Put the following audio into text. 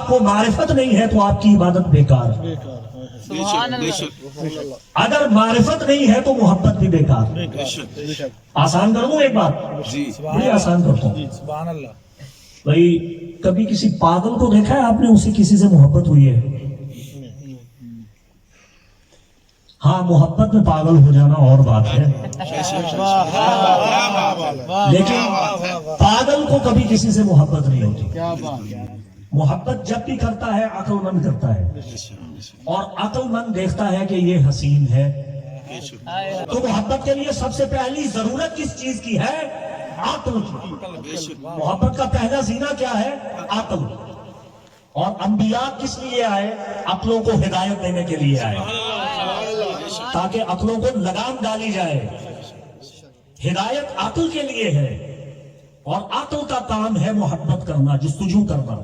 آپ کو معرفت نہیں ہے تو آپ کی عبادت بیکار ہے. سبحان اللہ. اگر معرفت نہیں ہے تو محبت بھی بیکار ہے. آسان کر دوں ایک بات, جی بڑی آسان کرتا ہوں. سبحان اللہ. بھائی کبھی کسی پاگل کو دیکھا ہے آپ نے, اسے کسی سے محبت ہوئی ہے؟ ہاں, محبت میں پاگل ہو جانا اور بات ہے, لیکن پاگل کو کبھی کسی سے محبت نہیں ہوتی. کیا بات. محبت جب بھی کرتا ہے عقل مند کرتا ہے, اور عقل مند دیکھتا ہے کہ یہ حسین ہے. تو محبت کے لیے سب سے پہلی ضرورت کس چیز کی ہے؟ عقل کی. محبت کا پہلا زینہ کیا ہے؟ عقل. اور انبیاء کس لیے آئے؟ عقلوں کو ہدایت دینے کے لیے آئے, تاکہ عقلوں کو لگام ڈالی جائے. ہدایت عقل کے لیے ہے, اور عقل کا کام ہے محبت کرنا, جستجو کرنا.